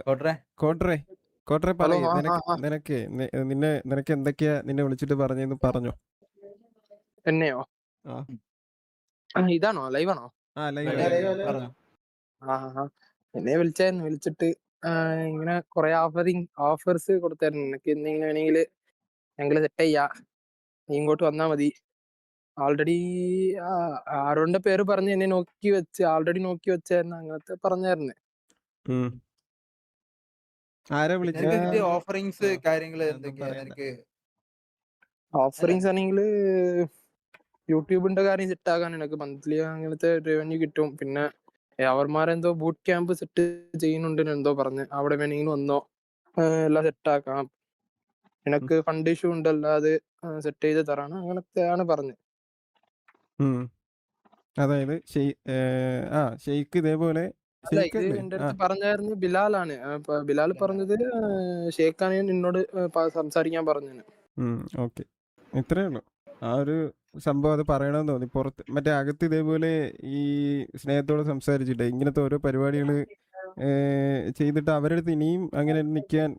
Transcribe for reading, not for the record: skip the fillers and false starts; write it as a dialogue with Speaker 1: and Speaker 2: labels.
Speaker 1: കോട്രെ
Speaker 2: കോട്രെ കോട്രെ
Speaker 3: hello.
Speaker 2: പറയ്.
Speaker 3: ആ ആ ആ
Speaker 2: നിനക്ക് എന്തൊക്കെയാ നിന്നെ വിളിച്ചിട്ട് പറഞ്ഞെന്ന് പറഞ്ഞോ.
Speaker 3: എന്നെയോ?
Speaker 2: ആ
Speaker 3: ഇതാണോ ലൈവാണോ?
Speaker 2: ലൈവ്
Speaker 1: പറഞ്ഞോ.
Speaker 3: ആ ആ ആ. എന്നെ വിളിച്ചിട്ട് ഇങ്ങനെ കുറെ ഓഫേഴ്സ് കൊടുത്തായിരുന്നു. നിനക്ക് എന്തെങ്കിലും വേണമെങ്കിൽ ഞങ്ങള് സെറ്റ് ചെയ്യാ, നീ ഇങ്ങോട്ട് വന്നാ മതി. ആൾറെഡി ആരോന്റെ പേര് പറഞ്ഞ് എന്നെ ആൾറെഡി നോക്കി വെച്ചായിരുന്നു, അങ്ങനത്തെ പറഞ്ഞായിരുന്നു.
Speaker 2: ആരാ
Speaker 1: നിനക്ക്
Speaker 2: വിളിച്ചത്?
Speaker 1: കിട്ടിയ ഓഫറിങ്സ് കാര്യങ്ങള് എന്തൊക്കെയാ നിനക്ക്?
Speaker 3: ഓഫറിങ്സ് ആണെങ്കിൽ യൂട്യൂബിന്റെ കാര്യം സെറ്റ് ആകാൻ എനിക്ക് മന്ത്ലി അങ്ങനത്തെ റവന്യൂ കിട്ടും. പിന്നെ അവന്മാരെന്തോ ബൂട്ട് ക്യാമ്പ് സെറ്റ് ചെയ്യുന്നുണ്ടെന്ന് എന്തോ പറഞ്ഞ്, അവിടെ വേണമെങ്കിൽ വന്നോ, എല്ലാം സെറ്റ് ആക്കാം, നിനക്ക് ഫണ്ട് ഇഷ്യൂ ഉണ്ടല്ലോ അത് സെറ്റ് ചെയ്ത് തരാണ്, അങ്ങനത്തെയാണ് പറഞ്ഞത്.
Speaker 2: അതായത് ഷെയ്ക്ക് ഇതേപോലെ
Speaker 3: അല്ല, ഇത് എന്റെ അടുത്ത് പറഞ്ഞായിരുന്നു ബിലാലാണ്. ബിലാൽ പറഞ്ഞത് ഷെയ്ഖാണ് നിന്നോട് സംസാരിക്കാൻ പറഞ്ഞു.
Speaker 2: ഓക്കെ, ഇത്രേ ഉള്ളൂ. ആ ഒരു സംഭവം അത് പറയണമെന്ന് തോന്നി. പുറത്ത് മറ്റേ അകത്ത് ഇതേപോലെ ഈ സ്നേഹത്തോടെ സംസാരിച്ചിട്ട് ഇങ്ങനത്തെ ഓരോ പരിപാടികൾ ചെയ്തിട്ട് അവരുടെ അടുത്ത് ഇനിയും അങ്ങനെ നിൽക്കാൻ